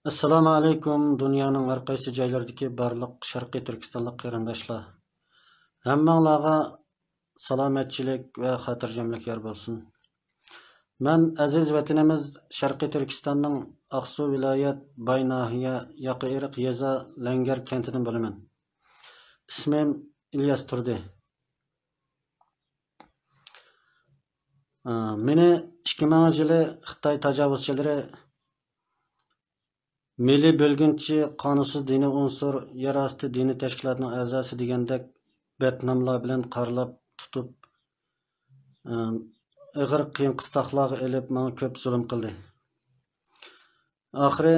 Assalomu alaykum, dunyoning har qaysi joylaridagi barliq Sharqiy Turkistonlik qarindoshlar. Hammanglarga salomatchilik va xotirjamlik yor bo'lsin. Men aziz vatanimiz Sharqiy Turkistonning Aqsu viloyat Bay nahiya Yaqiriq yeza Langar kentidan bo'laman. Ismim İlyas Turdi. Meni 2000-yili Xitoy tajovuzchilari Milliy bo'lgunchi qonunsiz diniy unsur yer osti diniy tashkilotining a'zosi degandek betnomlar bilan qarlab tutib, ig'ir qiyin qistoqlarga ilib menga ko'p zulm qildi. Oxiri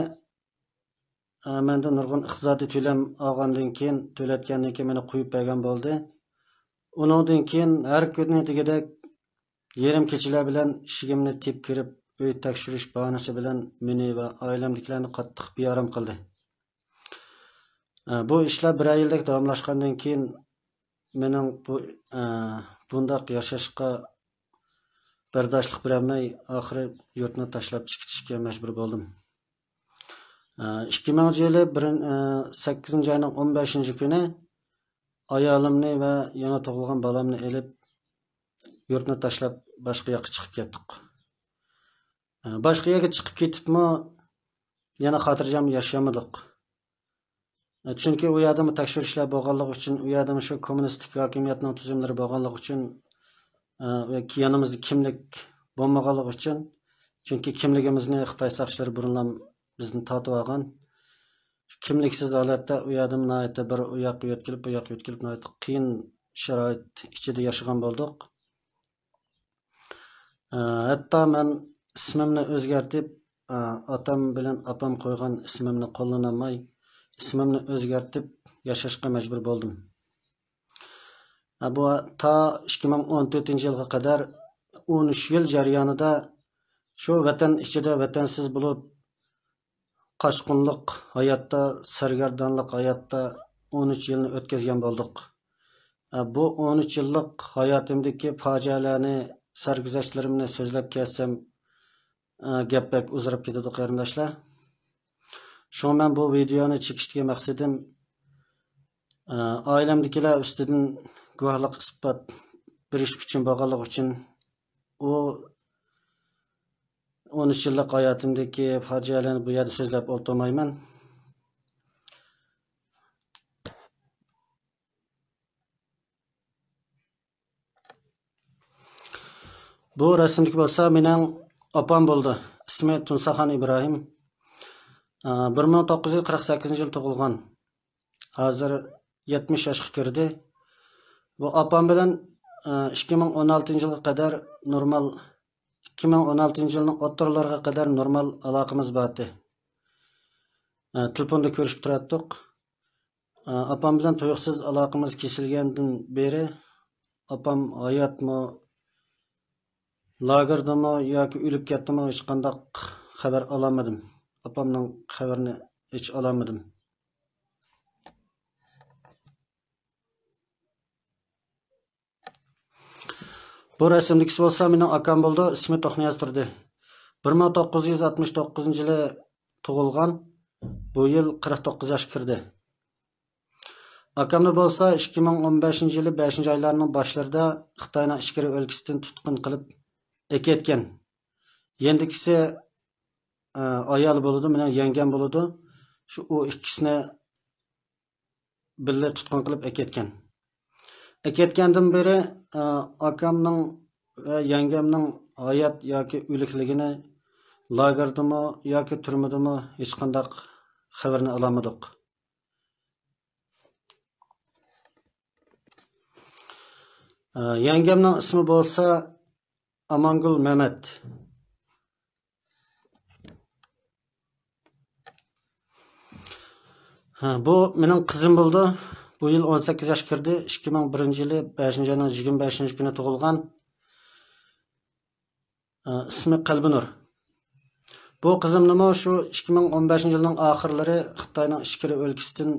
menda nurg'un iqtisodiy to'lam olgandan keyin, to'latgandan keyin meni qo'yib bergan bo'ldi. Undan keyin har kuni degidek yerim kechilar bilan ishigimni tep kirib, uy tekshirish bahonasi bilan meni va oilamdagilarni qattiq beorom qildi. Bu ishlar bir yildek davomlashgandan keyin mening bundaq yashashga bardoshlik berolmay, oxiri yurtni tashlab chiqishga majbur bo'ldim. 2000-yili 8-oyning 15-kuni ayolimni va yana tug'ilgan bolamni elib yurtni tashlab boshqa yoqqa chiqib ketdik. Başka yerga chiqib ketibmi, yana xotirjam yashamadik. Chunki u yerda tekshirishlar bo'lganligi uchun, u yerda shu kommunistik hokimiyatning tuzumlari bo'lganligi uchun va yanimizda kimlik bo'lmaganligi uchun, chunki kimligimizni Xitoy saqchilari burunlam bizni tortib olgan. Kimliksiz holatda u yerda bir u yoqqa yo'tkilib, bu yoqqa yo'tkilib qiyin sharoit ichida yashagan bo'ldik. Hatto men ismimni o'zgartib, otam bilan opam qo'ygan ismimni qo'llanolmay, ismimni o'zgartib yashashga majbur bo'ldim. Bu ta 2014-yilga qadar 13 yil jarayonida shu vatan ichida vatansiz bo'lib, qochqinlik hayotda, sargardonlik hayotda 13 yilni o'tkazgan bo'ldik. Bu 13 yillik hayotimdagi fojialarni, sarguzashtlarimni so'zlab kelsam, gapbak uzrab ketadi qarindoshlar. Shu men bu videoni chekishga maqsadim oilamdagilar ustidan guvohlik isbot berish uchun bo'lganligi uchun u 13 yillik hayotimdagi fojialarni bu yerda so'zlab o'tirmayman. Bu rasmdagi bo'lsa mening opam bo'ldi. İsmi Tunsaxon İbrahim. 1948-yil tug'ilgan. Hozir 70 yoshga kirdi. Bu opam bilan 2016-yilga qadar normal 2016-yilning o'rtalariga qadar normal aloqamiz bor edi. Telefonda ko'rishib turardik. Opam bilan tuyuqsiz aloqamiz kesilgandan beri opam hayotmi, lagerdami yoki o'lib ketdimi hech qanday xabar olamadim. Opamning xabarini hech olamadim. Bu rasmdagi bo'lsa mening akam bo'ldi, ismi To'xniyaz Turdi. 1969-yili tug'ilgan. Bu yil 49 yoshga kirdi. Akamni bo'lsa 2015-yili 5-oylarning boshlarida Xitoyning ichkari o'lkasidan tutqun qilib eketgan. Yendikisi ayol bo'ladi, meni yengam bo'ladi. Shu u ikkisini birga tutqun qilib eketgan. Eketgandan beri akamning va yengamning hayot yoki o'likligini lagerdami yoki turmadimi hech qanday xabarni olamadik. Yengamning ismi bo'lsa Amangul Mehmet. Bu mening qizim bo'ldi. Bu yil 18 yoshga kirdi. 2001-yili 5-oyning 25-kuni tug'ilgan. Ismi Qalbinur. Bu qizimni shu 2015-yilning oxirlari Xitoyning ichkari o'lkasidan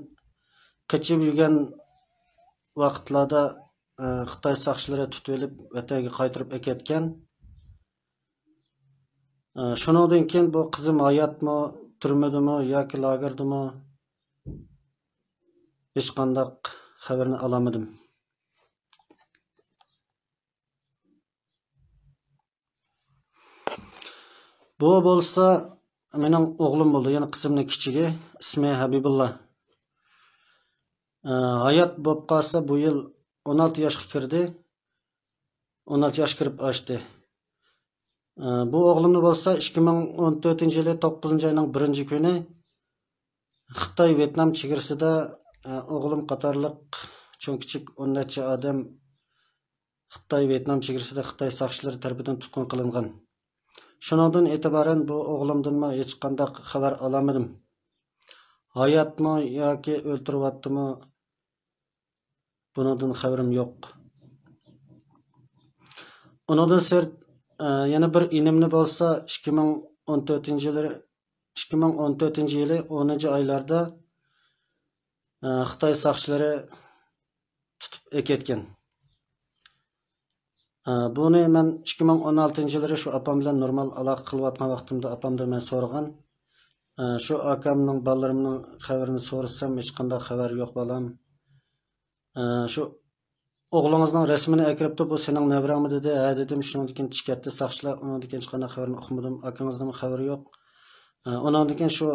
qochib yurgan vaqtlarda Xitoy saqchilari tutib olib vatanga qaytarib ketgan. Shundan keyin bu qizim hayotmi, turmadimi yoki lagerdimi hech qanday xabarni olamadim. Bu bo'lsa mening o'g'lim bo'ldi, ya'ni qizimning kichigi, ismi Habibullah. Hayot bo'lib qolsa bu yil 16 yoshga kirdi. 16 yosh kirib ochdi. Bu o'g'limni bo'lsa 2014-yili 9-oyning 1-kuni Xitoy Vyetnam chegarasida o'g'lim qatorliq cho'ng kichik 10 necha odam Xitoy Vyetnam chegarasida Xitoy soqchilari tomonidan tutqun qilingan. Shundan e'tiboran bu o'g'limdan hech qanday xabar olamadim. Hayotmi yoki o'ltiryaptimi? Bundan xabarim yo'q. Ondan sirt yana bir inimni bo'lsa 2014-yili 10-oylarda Xitoy soqchilari tutib ketgan. Buni men 2016-yilda shu opam bilan normal aloqa qilayotgan vaqtimda opamdan men so'ragan. Shu akamning bolalarimning xabarini so'rasam hech qanday xabar yo'q bolam. Shu o'g'lingizning rasmini akiribdi, bu sening nevrangmi dedi. Ha dedim, shundan keyin chiqatdi soqchilar, undan keyin hech qanday xabarni o'qimadim. Akangizning xabari yo'q. Undan keyin shu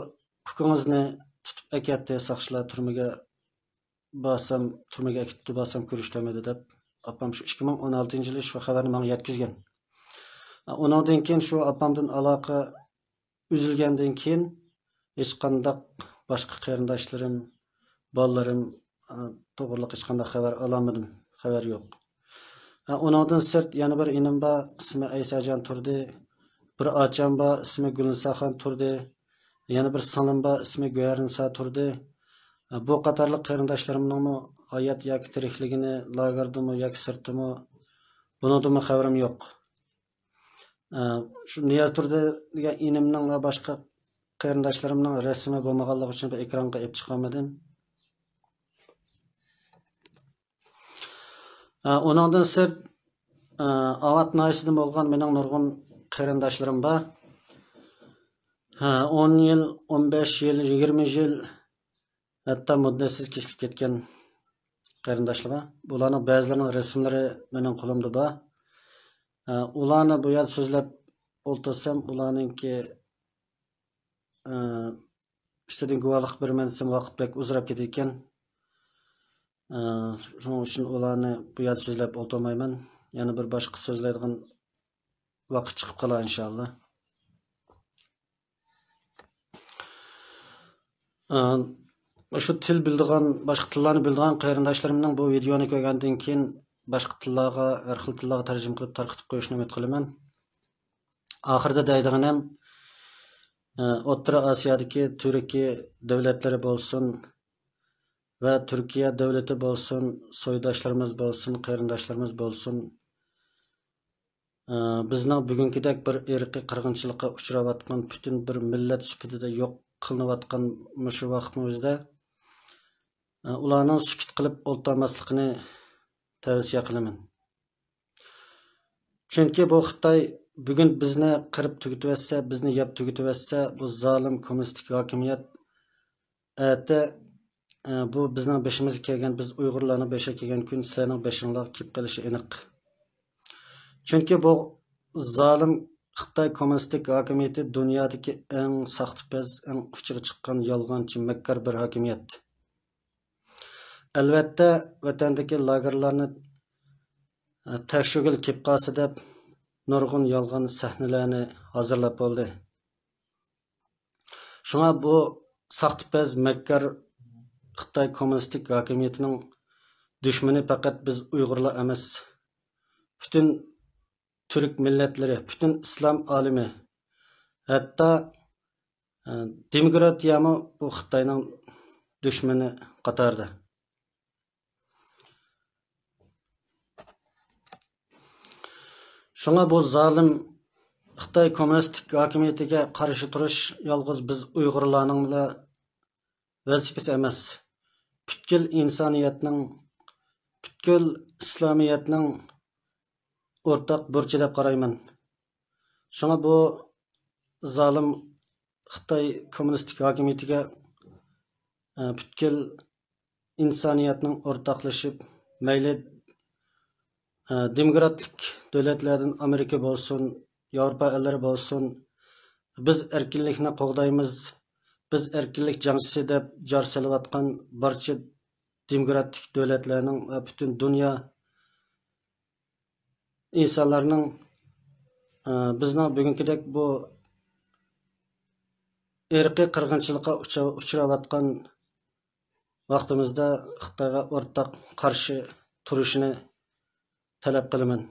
kukungizni tutib akatdi soqchilar, turmaga akitdi basam ko'rishdamadi deb opam shu 2016-yili shu xabarni menga yetkazgan. Undan keyin shu opamdan aloqa uzilgandan keyin hech qanday boshqa qarindoshlarim, bolalarim to'g'riliq hech qanday xabar olamadim. Xabar yo'q. Undan sirt yana bir inim bor, ismi Aysajon turdi. Bir ocham bor, ismi Gulnisaxon turdi. Yana bir singlim bor, ismi Go'yarinsa turdi. Bu qatorliq qarindoshlarimning hayot yoki tirikligini, lagerdimi yoki sirtimi, bundan xabarim yo'q. Shu Niyoz turdi degan inimning va boshqa qarindoshlarimning rasmi bo'lmaganligi uchun ekranga olib chiqolmadim. Ondan sirt Avat naysida bo'lgan mening nurg'un qarindoshlarim bor. 10 yil, 15 yil, 20 yil hatto muddasiz kesilib ketgan qarindoshlar bor. Bularning ba'zilarining rasmlari mening qo'limda bor. Ularni bu yerda so'zlab o'ltirsam, ularningki ustidan guvohlik berman desam vaqt bek uzrab ketayotgan. Shuning uchun ularni bu yerda so'zlab o'ltirmayman. Yana bir boshqa so'zlaydigan vaqt chiqib qolar inshaalloh. Shu til bildigan, boshqa tillarni bildigan qarindoshlarimning bu videoni ko'rgandan keyin boshqa tillarga, har xil tillarga tarjima qilib tarqatib qo'yishni umid qilaman. Oxirida deydiganim, O'rta Osiyodagi Turkiya davlatlari bo'lsin va Turkiya davlati bo'lsin, so'ydoshlarimiz bo'lsin, qarindoshlarimiz bo'lsin, bizning bugünkidek bir irqiy qirg'inchilikqa uchrayotgan butun bir millat sifatida yo'q qilinayotgan shu vaqtning o'zida ularning sukut qilib o'ltirmasligini tavsiya qilaman. Chunki bu Xitoy bugun bizni qirib tugatsa, bizni yeb tugatsa, bu zolim kommunistik hokimiyat bu bizning beshimizga kelgan, biz Uyg'urlarning beshiga kelgan kun sening beshingga kelib qolishi aniq. Chunki bu zolim Xitoy kommunistik hokimiyati dunyodagi eng saxtapaz, eng uchiga chiqqan yolg'onchi, makkar bir hokimiyat. Albatta, vatandagi lagerlarni tekshirgil kelib qolsa deb nurg'un yolg'on sahnalarni hozirlab bo'ldi. Shunga bu saxtapaz, makkar Xitoy kommunistik hokimiyatining dushmani faqat biz Uyg'urlar emas. Bütün Türk milletleri, bütün İslam alimi, hatta demokratiyamı bu Xitoyning dushmani qatorida. Shunga bu zolim Xitoy kommunistik hokimiyatiga qarshi turish yolg'iz biz Uyg'urlarning vazifasi emas. Butkul insoniyatning, butkul islomiyatning o'rtaq burchi deb qarayman. Shunga bu zolim Xitoy kommunistik hokimiyatiga butkul insoniyatning o'rtoqlashib, mayli demokratik davlatlardan Amerika bo'lsin, Yevropa ellari bo'lsin, biz erkinlikni qo'g'daymiz, biz erkinlik jangchisi deb jar solayotgan barcha demokratik davlatlarning va butun dunyo insonlarning bizning bugünkidek bu irqiy qirg'inchilikqa uchrayotgan vaqtimizda Xitoyga o'rtaq qarshi turishini talab qilaman.